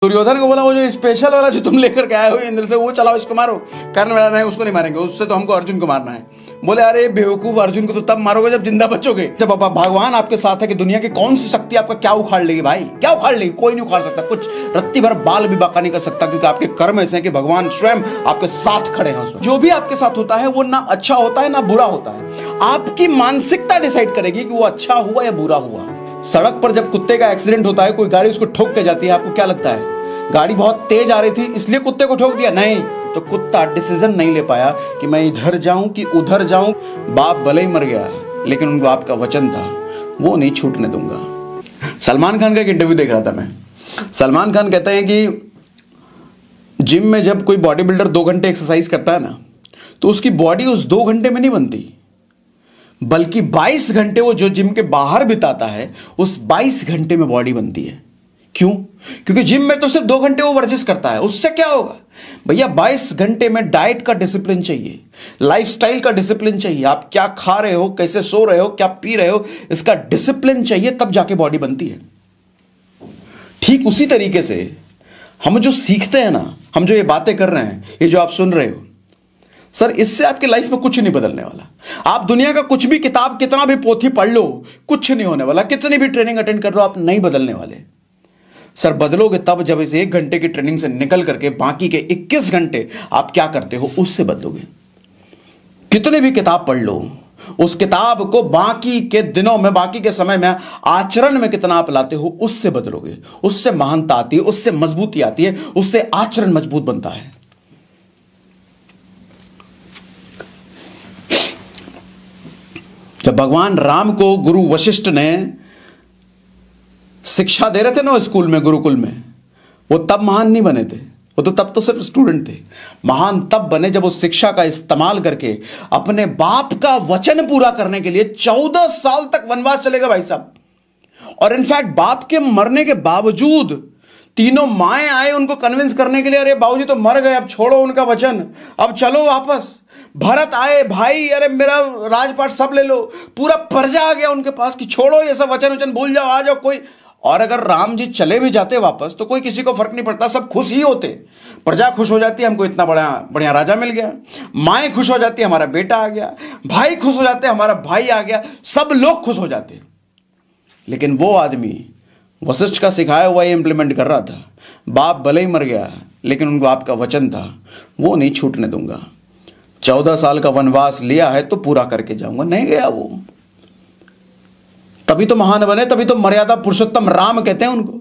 दुर्योधन को बोला वो जो स्पेशल वाला जो तुम लेकर के आए हो इंद्र से वो चलाओ, इसको मारो। कर्ण बोला नहीं उसको नहीं मारेंगे, उससे तो हमको अर्जुन को मारना है। बोले अरे बेवकूफ, अर्जुन को तो तब मारोगे जब जिंदा बचोगे। जब भगवान आपके साथ है कि दुनिया की कौन सी शक्ति आपका क्या उखाड़ लेगी भाई, क्या उखाड़ लेगी? कोई नहीं उखाड़ सकता, कुछ रत्ती भर बाल भी बाका नहीं कर सकता, क्योंकि आपके कर्म ऐसे हैं कि भगवान स्वयं आपके साथ खड़े हैं। जो भी आपके साथ होता है वो ना अच्छा होता है ना बुरा होता है, आपकी मानसिकता डिसाइड करेगी कि वो अच्छा हुआ या बुरा हुआ। सड़क पर जब कुत्ते का एक्सीडेंट होता है, कोई गाड़ी उसको ठोक के जाती है, आपको क्या लगता है? गाड़ी बहुत तेज आ रही थी इसलिए कुत्ते को ठोक दिया? नहीं, तो कुत्ता डिसीजन नहीं ले पाया कि मैं इधर जाऊं कि उधर जाऊं। बाप भले ही मर गया लेकिन उनको आपका वचन था वो नहीं छूटने दूंगा। सलमान खान का एक इंटरव्यू देख रहा था मैं। सलमान खान कहते हैं कि जिम में जब कोई बॉडी बिल्डर 2 घंटे एक्सरसाइज करता है ना, तो उसकी बॉडी उस 2 घंटे में नहीं बनती, बल्कि 22 घंटे वो जो जिम के बाहर बिताता है उस 22 घंटे में बॉडी बनती है। क्यों? क्योंकि जिम में तो सिर्फ 2 घंटे वो वर्जिश करता है, उससे क्या होगा भैया? 22 घंटे में डाइट का डिसिप्लिन चाहिए, लाइफस्टाइल का डिसिप्लिन चाहिए, आप क्या खा रहे हो, कैसे सो रहे हो, क्या पी रहे हो, इसका डिसिप्लिन चाहिए, तब जाके बॉडी बनती है। ठीक उसी तरीके से हम जो सीखते हैं ना, हम जो ये बातें कर रहे हैं, ये जो आप सुन रहे हो सर, इससे आपकी लाइफ में कुछ नहीं बदलने वाला। आप दुनिया का कुछ भी किताब, कितना भी पोथी पढ़ लो, कुछ नहीं होने वाला। कितनी भी ट्रेनिंग अटेंड कर लो, आप नहीं बदलने वाले। सर बदलोगे तब जब इस 1 घंटे की ट्रेनिंग से निकल करके बाकी के 21 घंटे आप क्या करते हो उससे बदलोगे। कितने भी किताब पढ़ लो, उस किताब को बाकी के दिनों में, बाकी के समय में आचरण में कितना आप लाते हो उससे बदलोगे। उससे महानता आती है, उससे मजबूती आती है, उससे आचरण मजबूत बनता है। जब भगवान राम को गुरु वशिष्ठ ने शिक्षा दे रहे थे ना स्कूल में, गुरुकुल में, वो तब महान नहीं बने थे, वो तो तब तो सिर्फ स्टूडेंट थे। महान तब बने जब उस शिक्षा का इस्तेमाल करके अपने बाप का वचन पूरा करने के लिए 14 साल तक वनवास चलेगा भाई साहब। और इनफैक्ट बाप के मरने के बावजूद तीनों माएं आए उनको कन्विंस करने के लिए, अरे बाबूजी तो मर गए, अब छोड़ो उनका वचन, अब चलो वापस। भरत आए, भाई अरे मेरा राजपाट सब ले लो, पूरा प्रजा आ गया उनके पास कि छोड़ो ये सब वचन वचन, भूल जाओ, आ जाओ कोई। और अगर राम जी चले भी जाते वापस तो कोई किसी को फर्क नहीं पड़ता, सब खुश ही होते। प्रजा खुश हो जाती है, हमको इतना बड़ा बढ़िया राजा मिल गया, माएँ खुश हो जाती है, हमारा बेटा आ गया, भाई खुश हो जाते हैं, हमारा भाई आ गया, सब लोग खुश हो जाते। लेकिन वो आदमी वशिष्ठ का सिखाया हुआ इंप्लीमेंट कर रहा था। बाप भले ही मर गया लेकिन उनको आपका वचन था वो नहीं छूटने दूंगा। 14 साल का वनवास लिया है तो पूरा करके जाऊंगा। नहीं गया वो, तभी तो महान बने, तभी तो मर्यादा पुरुषोत्तम राम कहते हैं उनको।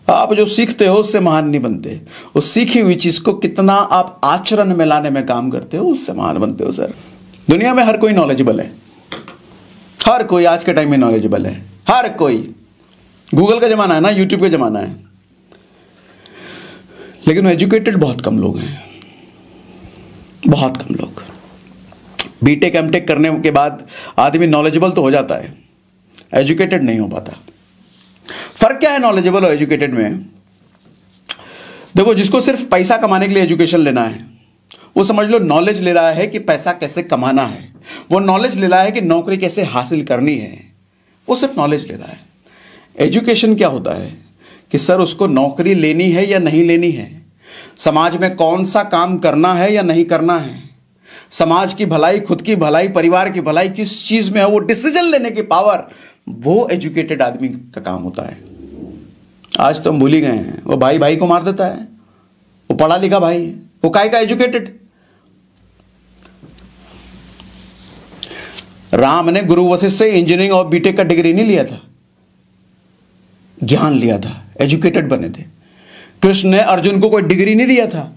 आप जो सीखते हो उससे महान नहीं बनते, उस सीखी हुई चीज को कितना आप आचरण में लाने में काम करते हो उससे महान बनते हो। सर दुनिया में हर कोई नॉलेजेबल है, हर कोई आज के टाइम में नॉलेजेबल है, हर कोई। गूगल का जमाना है ना, यूट्यूब का जमाना है, लेकिन एजुकेटेड बहुत कम लोग हैं, बहुत कम लोग। बीटेक एमटेक करने के बाद आदमी नॉलेजेबल तो हो जाता है, एजुकेटेड नहीं हो पाता। फर्क क्या है नॉलेजेबल और एजुकेटेड में? देखो, जिसको सिर्फ पैसा कमाने के लिए एजुकेशन लेना है वो समझ लो नॉलेज ले रहा है कि पैसा कैसे कमाना है, वो नॉलेज ले रहा है कि नौकरी कैसे हासिल करनी है, वो सिर्फ नॉलेज ले रहा है। एजुकेशन क्या होता है कि सर उसको नौकरी लेनी है या नहीं लेनी है, समाज में कौन सा काम करना है या नहीं करना है, समाज की भलाई, खुद की भलाई, परिवार की भलाई किस चीज में है, वो डिसीजन लेने की पावर, वो एजुकेटेड आदमी का काम होता है। आज तो हम भूल ही गए हैं, वो भाई भाई को मार देता है, वो पढ़ा लिखा भाई है, वो काहे का एजुकेटेड। राम ने गुरु वशिष्ठ से इंजीनियरिंग और बीटेक का डिग्री नहीं लिया था, ज्ञान लिया था, एजुकेटेड बने थे। कृष्ण ने अर्जुन को कोई डिग्री नहीं दिया था,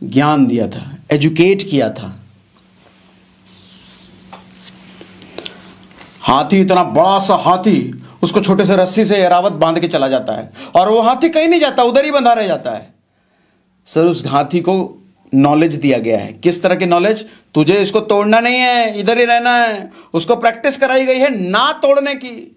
ज्ञान दिया था, एजुकेट किया था। हाथी, इतना बड़ा सा हाथी, उसको छोटे से रस्सी से एरावत बांध के चला जाता है और वो हाथी कहीं नहीं जाता, उधर ही बंधा रह जाता है। सर उस हाथी को नॉलेज दिया गया है, किस तरह की नॉलेज? तुझे इसको तोड़ना नहीं है, इधर ही रहना है। उसको प्रैक्टिस कराई गई है ना तोड़ने की,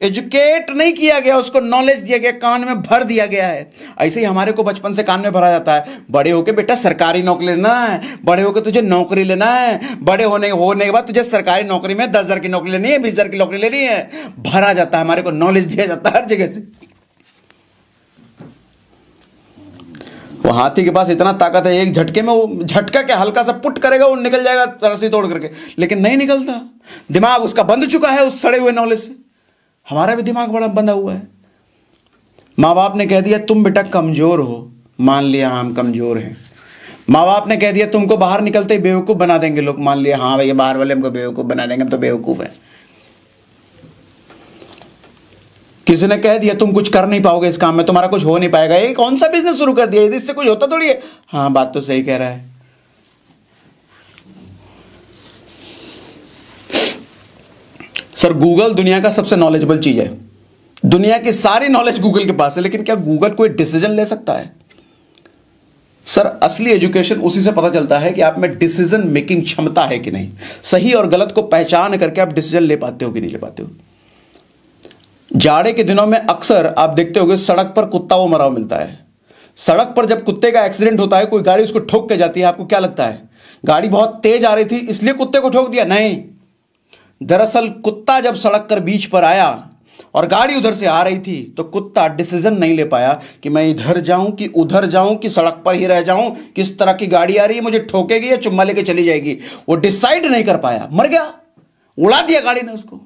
एजुकेट नहीं किया गया, उसको नॉलेज दिया गया, कान में भर दिया गया है। ऐसे ही हमारे को बचपन से कान में भरा जाता है, बड़े होके बेटा सरकारी नौकरी लेना है, बड़े होके तुझे नौकरी लेना है, बड़े होने के बाद तुझे सरकारी नौकरी में 10,000 की नौकरी लेनी है, 20,000 की नौकरी लेनी है। भरा जाता है, हमारे को नॉलेज दिया जाता है हर जगह से। वो हाथी के पास इतना ताकत है, एक झटके में वो झटका क्या हल्का सा पुट करेगा वो निकल जाएगा रस्सी तोड़ करके, लेकिन नहीं निकलता। दिमाग उसका बंध चुका है उस सड़े हुए नॉलेज से। हमारा भी दिमाग बड़ा बंधा हुआ है। माँ बाप ने कह दिया तुम बेटा कमजोर हो, मान लिया हम कमजोर हैं। माँ बाप ने कह दिया तुमको बाहर निकलते ही बेवकूफ बना देंगे लोग, मान लिया हाँ भैया बाहर वाले हमको बेवकूफ बना देंगे, हम तो बेवकूफ है। किसी ने कह दिया तुम कुछ कर नहीं पाओगे इस काम में, तुम्हारा कुछ हो नहीं पाएगा, ये कौन सा बिजनेस शुरू कर दिया, इससे कुछ होता थोड़ी है। हाँ बात तो सही कह रहा है। सर गूगल दुनिया का सबसे नॉलेजेबल चीज है, दुनिया की सारी नॉलेज गूगल के पास है, लेकिन क्या गूगल कोई डिसीजन ले सकता है? सर असली एजुकेशन उसी से पता चलता है कि आप में डिसीजन मेकिंग क्षमता है कि नहीं, सही और गलत को पहचान करके आप डिसीजन ले पाते हो कि नहीं ले पाते हो। जाड़े के दिनों में अक्सर आप देखते होंगे सड़क पर कुत्ता वो मरा हुआ मिलता है। सड़क पर जब कुत्ते का एक्सीडेंट होता है, कोई गाड़ी उसको ठोक के जाती है, आपको क्या लगता है गाड़ी बहुत तेज आ रही थी इसलिए कुत्ते को ठोक दिया? नहीं, दरअसल कुत्ता जब सड़क कर बीच पर आया और गाड़ी उधर से आ रही थी तो कुत्ता डिसीजन नहीं ले पाया कि मैं इधर जाऊं कि उधर जाऊं कि सड़क पर ही रह जाऊं, किस तरह की गाड़ी आ रही है, मुझे ठोकेगी या चुम्मा लेके चली जाएगी। वो डिसाइड नहीं कर पाया, मर गया, उड़ा दिया गाड़ी ने उसको।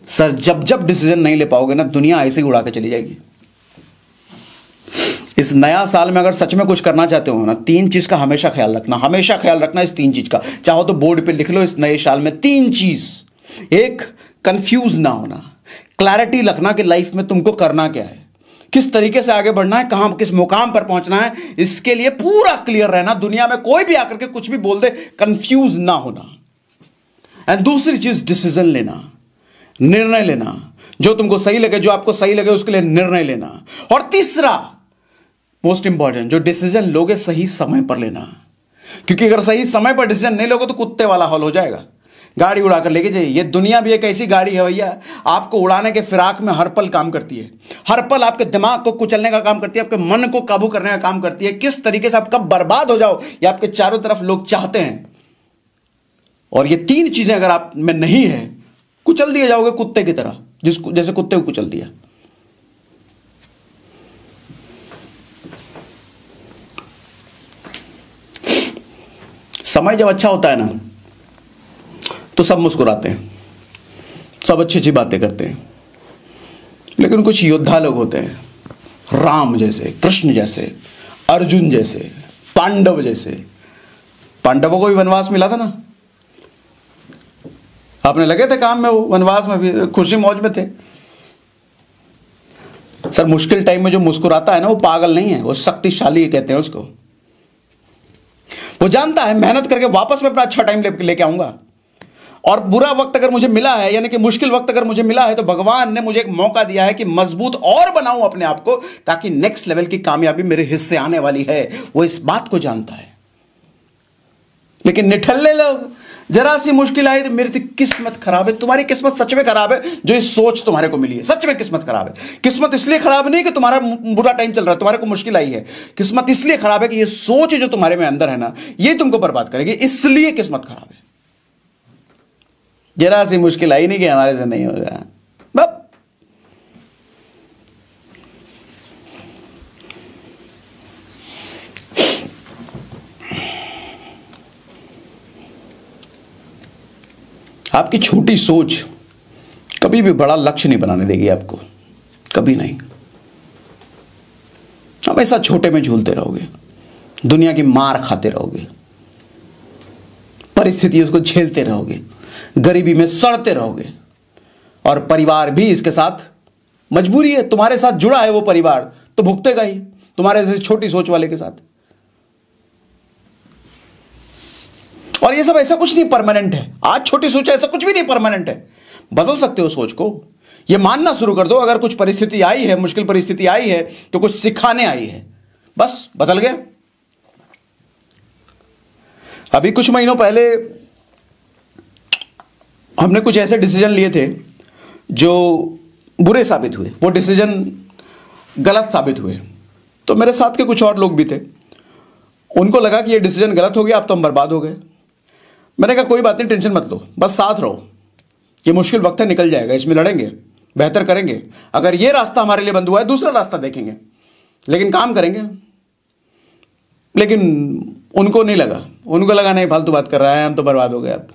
सर जब जब डिसीजन नहीं ले पाओगे ना, दुनिया ऐसे ही उड़ा के चली जाएगी। इस नया साल में अगर सच में कुछ करना चाहते हो ना, 3 चीज का हमेशा ख्याल रखना, हमेशा ख्याल रखना इस 3 चीज का। चाहो तो बोर्ड पे लिख लो इस नए साल में 3 चीज। एक, कंफ्यूज ना होना, क्लैरिटी रखना कि लाइफ में तुमको करना क्या है, किस तरीके से आगे बढ़ना है, कहां किस मुकाम पर पहुंचना है, इसके लिए पूरा क्लियर रहना। दुनिया में कोई भी आकर के कुछ भी बोल दे, कंफ्यूज ना होना। एंड दूसरी चीज डिसीजन लेना, निर्णय लेना, जो तुमको सही लगे, जो आपको सही लगे उसके लिए निर्णय लेना। और तीसरा मोस्ट इंपॉर्टेंट, जो डिसीजन लोगे सही समय पर लेना, क्योंकि अगर सही समय पर डिसीजन नहीं लोगे तो कुत्ते वाला हॉल हो जाएगा, गाड़ी उड़ाकर लेके जाइए। ये दुनिया भी एक ऐसी गाड़ी है भैया, आपको उड़ाने के फिराक में हर पल काम करती है, हर पल आपके दिमाग को कुचलने का काम करती है, आपके मन को काबू करने का काम करती है। किस तरीके से आप कब बर्बाद हो जाओ ये आपके चारों तरफ लोग चाहते हैं। और ये 3 चीजें अगर आप में नहीं है, कुचल दिए जाओगे कुत्ते की तरह, जिसको जैसे कुत्ते को कुचल दिया। समय जब अच्छा होता है ना तो सब मुस्कुराते हैं, सब अच्छी अच्छी बातें करते हैं, लेकिन कुछ योद्धा लोग होते हैं, राम जैसे, कृष्ण जैसे, अर्जुन जैसे, पांडव जैसे। पांडवों को भी वनवास मिला था ना, आपने लगे थे काम में, वो वनवास में भी खुशी मौज में थे। सर मुश्किल टाइम में जो मुस्कुराता है ना वो पागल नहीं है, वो शक्तिशाली कहते हैं उसको। वो जानता है मेहनत करके वापस में अपना अच्छा टाइम लेके आऊंगा, और बुरा वक्त अगर मुझे मिला है, यानी कि मुश्किल वक्त अगर मुझे मिला है, तो भगवान ने मुझे एक मौका दिया है कि मजबूत और बनाऊं अपने आप को, ताकि नेक्स्ट लेवल की कामयाबी मेरे हिस्से आने वाली है। वो इस बात को जानता है। लेकिन निठल्ले लोग, जरा सी मुश्किल आई तो मेरी किस्मत खराब है। तुम्हारी किस्मत सच में खराब है जो इस सोच तुम्हारे को मिली है, सच में किस्मत खराब है। किस्मत इसलिए खराब नहीं कि तुम्हारा बुरा टाइम चल रहा है, तुम्हारे को मुश्किल आई है। किस्मत इसलिए खराब है कि ये सोच जो तुम्हारे में अंदर है ना, ये तुमको बर्बाद करेगी, इसलिए किस्मत खराब है। जरा सी मुश्किल आई नहीं कि हमारे से नहीं होगा। आपकी छोटी सोच कभी भी बड़ा लक्ष्य नहीं बनाने देगी आपको, कभी नहीं। हमेशा छोटे में झूलते रहोगे, दुनिया की मार खाते रहोगे, परिस्थितियों को झेलते रहोगे, गरीबी में सड़ते रहोगे, और परिवार भी इसके साथ, मजबूरी है, तुम्हारे साथ जुड़ा है वो परिवार तो भुगतेगा ही, तुम्हारे जैसे छोटी सोच वाले के साथ। और ये सब ऐसा कुछ नहीं परमानेंट है। आज छोटी सोच है, ऐसा कुछ भी नहीं परमानेंट है। बदल सकते हो सोच को। ये मानना शुरू कर दो, अगर कुछ परिस्थिति आई है, मुश्किल परिस्थिति आई है, तो कुछ सिखाने आई है, बस बदल गया। अभी कुछ महीनों पहले हमने कुछ ऐसे डिसीजन लिए थे जो बुरे साबित हुए, वो डिसीजन गलत साबित हुए। तो मेरे साथ के कुछ और लोग भी थे, उनको लगा कि ये डिसीजन गलत हो गया, अब तो हम बर्बाद हो गए। मैंने कहा कोई बात नहीं, टेंशन मत लो, बस साथ रहो, ये मुश्किल वक्त है, निकल जाएगा, इसमें लड़ेंगे, बेहतर करेंगे। अगर ये रास्ता हमारे लिए बंद हुआ है, दूसरा रास्ता देखेंगे। लेकिन काम करेंगे। लेकिन उनको नहीं लगा, उनको लगा नहीं फालतू बात कर रहा है, हम तो बर्बाद हो गए अब।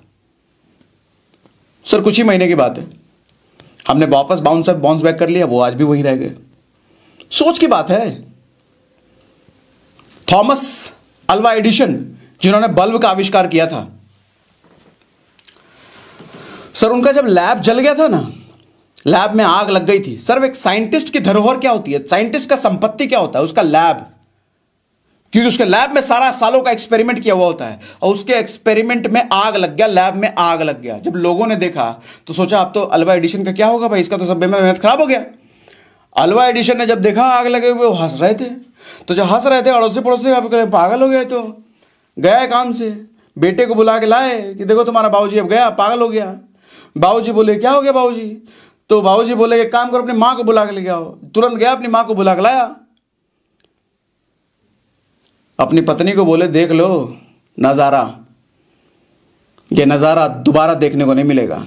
सर कुछ ही महीने की बात है, हमने वापस बाउंस बैक कर लिया, वो आज भी वही रह गए। सोच की बात है। थॉमस अल्वा एडिशन जिन्होंने बल्ब का आविष्कार किया था, सर उनका जब लैब जल गया था ना, लैब में आग लग गई थी। सर एक साइंटिस्ट की धरोहर क्या होती है, साइंटिस्ट का संपत्ति क्या होता है, उसका लैब। क्योंकि उसके लैब में सारा सालों का एक्सपेरिमेंट किया हुआ होता है, और उसके एक्सपेरिमेंट में आग लग गया, लैब में आग लग गया। जब लोगों ने देखा तो सोचा अब तो अल्वा एडिशन का क्या होगा भाई, इसका तो सब मेहनत खराब हो गया। अल्वा एडिशन ने जब देखा आग लगे हुए, वो हंस रहे थे। तो जब हंस रहे थे अड़ोसी पड़ोसी, आप पागल हो गए, तो गया काम से बेटे को बुला के लाए कि देखो तुम्हारा बाबूजी अब गया, पागल हो गया। बाबूजी बोले क्या हो गया बाबूजी? तो बाबूजी बोले एक काम करो, अपनी माँ को बुला के लेके आओ। तुरंत गया, अपनी माँ को बुला के लाया। अपनी पत्नी को बोले देख लो नज़ारा, ये नज़ारा दोबारा देखने को नहीं मिलेगा।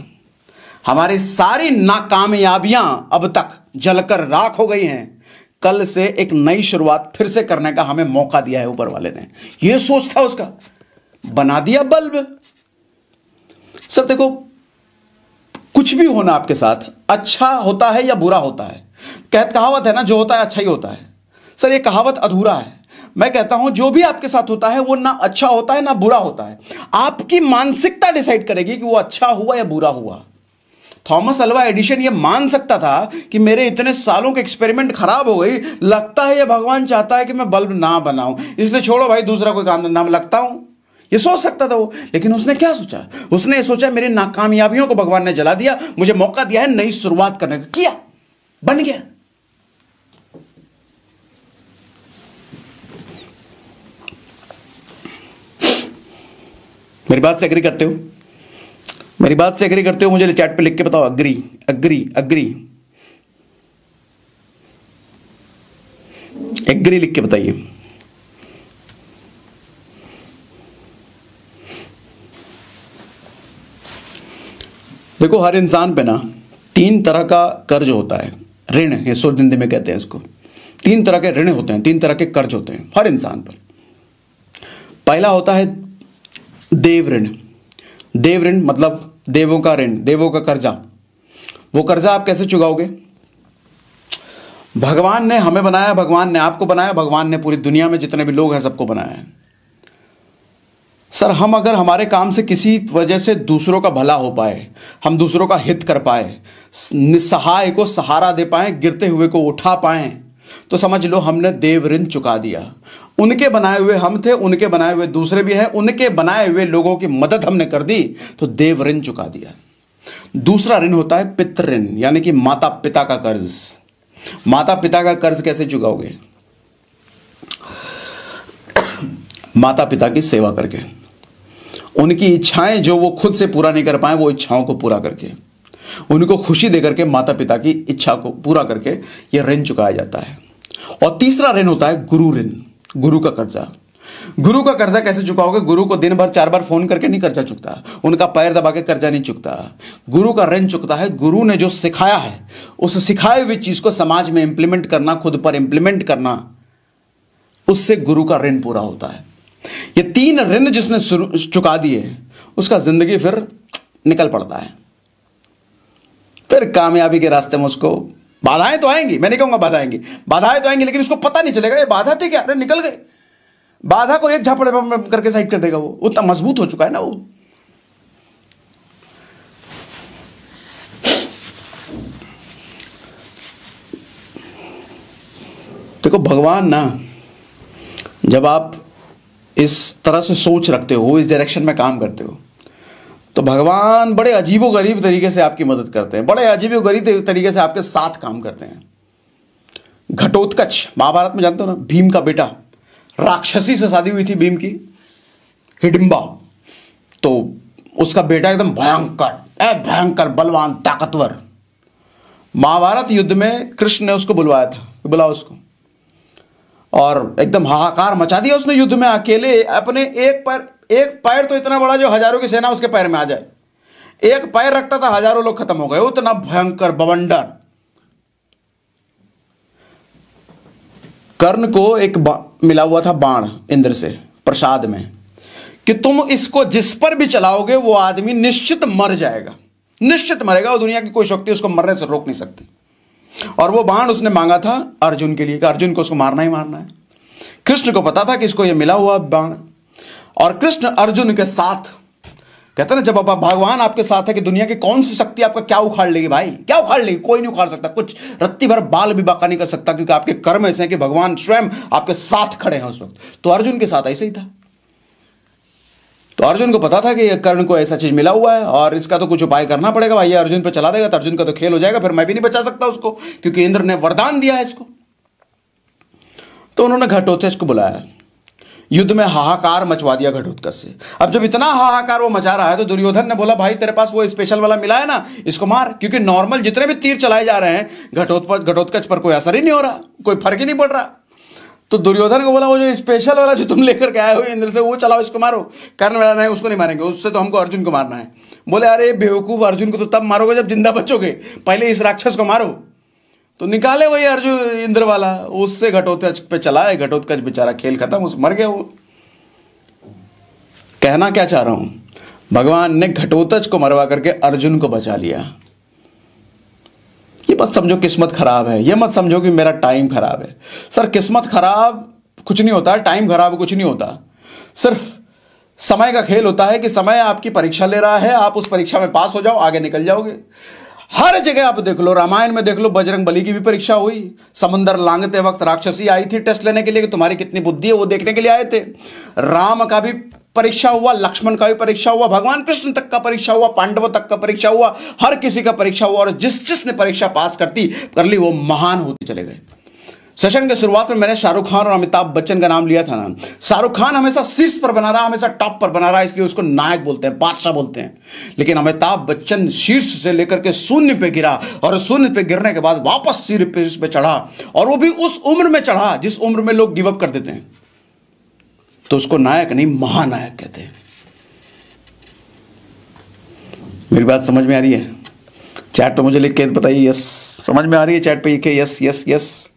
हमारी सारी नाकामयाबियां अब तक जलकर राख हो गई हैं, कल से एक नई शुरुआत फिर से करने का हमें मौका दिया है ऊपर वाले ने। यह सोच था उसका, बना दिया बल्ब। सब देखो, कुछ भी होना आपके साथ अच्छा होता है या बुरा होता है। कहावत है ना, जो होता है अच्छा ही होता है। सर ये कहावत अधूरा है। मैं कहता हूं जो भी आपके साथ होता है वो ना अच्छा होता है ना बुरा होता है। आपकी मानसिकता डिसाइड करेगी कि वो अच्छा हुआ या बुरा हुआ। थॉमस अल्वा एडिशन ये मान सकता था कि मेरे इतने सालों के एक्सपेरिमेंट खराब हो गई, लगता है ये भगवान चाहता है कि मैं बल्ब ना बनाऊं, इसलिए छोड़ो भाई दूसरा कोई काम धंधा में लगता हूं। ये सोच सकता था वो। लेकिन उसने क्या सोचा? उसने ये सोचा मेरी नाकामयाबियों को भगवान ने जला दिया, मुझे मौका दिया है नई शुरुआत करने का। किया, बन गया। मेरी बात से एग्री करते हो? मेरी बात से एग्री करते हो? मुझे चैट पे लिख के बताओ अग्री अग्री अग्री एग्री लिख के बताइए। देखो हर इंसान पे ना 3 तरह का कर्ज होता है, ऋण, ये शुद्ध हिंदी में कहते हैं इसको। 3 तरह के ऋण होते हैं, 3 तरह के कर्ज होते हैं हर इंसान पर। पहला होता है देव ऋण। देव ऋण मतलब देवों का ऋण, देवों का कर्जा। वो कर्जा आप कैसे चुकाओगे? भगवान ने हमें बनाया, भगवान ने आपको बनाया, भगवान ने पूरी दुनिया में जितने भी लोग हैं सबको बनाया है। सर हम अगर हमारे काम से किसी वजह से दूसरों का भला हो पाए, हम दूसरों का हित कर पाए, निस्सहाय को सहारा दे पाए, गिरते हुए को उठा पाए, तो समझ लो हमने देव ऋण चुका दिया। उनके बनाए हुए हम थे, उनके बनाए हुए दूसरे भी हैं, उनके बनाए हुए लोगों की मदद हमने कर दी, तो देव ऋण चुका दिया। दूसरा ऋण होता है पितृ ऋण, यानी कि माता पिता का कर्ज। माता पिता का कर्ज कैसे चुकाओगे? माता पिता की सेवा करके, उनकी इच्छाएं जो वो खुद से पूरा नहीं कर पाए वो इच्छाओं को पूरा करके, उनको खुशी देकर के माता पिता की इच्छा को पूरा करके ये ऋण चुकाया जाता है। और तीसरा ऋण होता है गुरु ऋण, गुरु का कर्जा। गुरु का कर्जा कैसे चुकाओगे? गुरु को दिन भर 4 बार फोन करके नहीं कर्जा चुकता, उनका पैर दबा के कर्जा नहीं चुकता। गुरु का ऋण चुकता है गुरु ने जो सिखाया है, उस सिखाए हुई चीज को समाज में इंप्लीमेंट करना, खुद पर इंप्लीमेंट करना, उससे गुरु का ऋण पूरा होता है। ये 3 ऋण जिसने चुका दिए उसका जिंदगी फिर निकल पड़ता है। फिर कामयाबी के रास्ते में उसको बाधाएं तो आएंगी, मैं नहीं कहूंगा बाधा आएंगी, बाधाएं तो आएंगी, लेकिन उसको पता नहीं चलेगा ये बाधा थी क्या, अरे निकल गए। बाधा को एक झापड़े पर करके साइड कर देगा, वो उतना मजबूत हो चुका है ना वो। देखो भगवान ना, जब आप इस तरह से सोच रखते हो, इस डायरेक्शन में काम करते हो, तो भगवान बड़े अजीबोगरीब तरीके से आपकी मदद करते हैं, बड़े अजीबोगरीब तरीके से आपके साथ काम करते हैं। घटोत्कच महाभारत में जानते हो ना, भीम का बेटा, राक्षसी से शादी हुई थी भीम की, हिडिंबा, तो उसका बेटा एकदम भयंकर बलवान ताकतवर। महाभारत युद्ध में कृष्ण ने उसको बुलवाया था, बुलाओ उसको, और एकदम हाहाकार मचा दिया उसने युद्ध में। अकेले अपने एक पैर तो इतना बड़ा जो हजारों की सेना उसके पैर में आ जाए, एक पैर रखता था हजारों लोग खत्म हो गए, उतना भयंकर बवंडर। कर्ण को एक मिला हुआ था बाण इंद्र से प्रसाद में कि तुम इसको जिस पर भी चलाओगे वो आदमी निश्चित मर जाएगा, निश्चित मरेगा, और दुनिया की कोई शक्ति उसको मरने से रोक नहीं सकती। और वो बाण उसने मांगा था अर्जुन के लिए कि अर्जुन को उसको मारना ही मारना है। कृष्ण को पता था कि इसको ये मिला हुआ बाण, और कृष्ण अर्जुन के साथ कहते ना, जब भगवान आपके साथ है कि दुनिया की कौन सी शक्ति आपका क्या उखाड़ लेगी भाई, क्या उखाड़ लेगी, कोई नहीं उखाड़ सकता, कुछ रत्ती भर बाल भी बाका नहीं कर सकता, क्योंकि आपके कर्म ऐसे हैं कि भगवान स्वयं आपके साथ खड़े हैं उस वक्त। तो अर्जुन के साथ ऐसे ही था। तो अर्जुन को पता था कि कर्ण को ऐसा चीज मिला हुआ है और इसका तो कुछ उपाय करना पड़ेगा भाई, ये अर्जुन पे चला देगा तो अर्जुन का तो खेल हो जाएगा, फिर मैं भी नहीं बचा सकता उसको, क्योंकि इंद्र ने वरदान दिया है इसको। तो उन्होंने घटोत्कच को बुलाया, युद्ध में हाहाकार मचवा दिया घटोत्कच से। अब जब इतना हाहाकार वो मचा रहा है तो दुर्योधन ने बोला, भाई तेरे पास वो स्पेशल वाला मिला है ना, इसको मार, क्योंकि नॉर्मल जितने भी तीर चलाए जा रहे हैं घटोत्कच पर कोई असर ही नहीं हो रहा, कोई फर्क ही नहीं पड़ रहा। तो दुर्योधन को बोला, वो जो स्पेशल वाला जो तुम लेकर के आए हो इंद्र से, वो चलाओ, इसको मारो। कर्ण वाला नहीं, उसको नहीं मारेंगे, उससे तो हमको अर्जुन को मारना है। बोले, अरे बेवकूफ, अर्जुन को तो तब मारोगे जब जिंदा बचोगे, पहले इस राक्षस को मारो। तो निकाले वही अर्जुन इंद्र वाला, उससे घटोत्कच पे चला है, घटोत्कच बेचारा खेल खत्म, उस मर गया वो। कहना क्या चाह रहा हूं, भगवान ने घटोत्कच को मरवा करके अर्जुन को बचा लिया। ये मत समझो किस्मत खराब है, ये मत समझो कि मेरा टाइम खराब है। सर किस्मत खराब कुछ नहीं होता, टाइम खराब कुछ नहीं होता, सिर्फ समय का खेल होता है कि समय आपकी परीक्षा ले रहा है, आप उस परीक्षा में पास हो जाओ, आगे निकल जाओगे। हर जगह आप देख लो, रामायण में देख लो, बजरंग बली की भी परीक्षा हुई, समुद्र लांघते वक्त राक्षसी आई थी टेस्ट लेने के लिए कि तुम्हारी कितनी बुद्धि है, वो देखने के लिए आए थे। राम का भी परीक्षा हुआ, लक्ष्मण का भी परीक्षा हुआ, भगवान कृष्ण तक का परीक्षा हुआ, पांडवों तक का परीक्षा हुआ, हर किसी का परीक्षा हुआ, और जिसने परीक्षा पास कर ली वो महान होते चले गए। सेशन के शुरुआत में मैंने शाहरुख खान और अमिताभ बच्चन का नाम लिया था ना। शाहरुख खान हमेशा शीर्ष पर बना रहा, हमेशा टॉप पर बना रहा, इसलिए उसको नायक बोलते हैं, बादशाह बोलते हैं। लेकिन अमिताभ बच्चन शीर्ष से लेकर के शून्य पे गिरा, और शून्य पे गिरने के बाद वापस शीर्ष पे चढ़ा, और वो भी उस उम्र में चढ़ा जिस उम्र में लोग गिव अप कर देते हैं। तो उसको नायक नहीं, महानायक कहते हैं। मेरी बात समझ में आ रही है? चैट पे मुझे लिख के बताइए यस। समझ में आ रही है? चैट पे लिखे यस यस यस।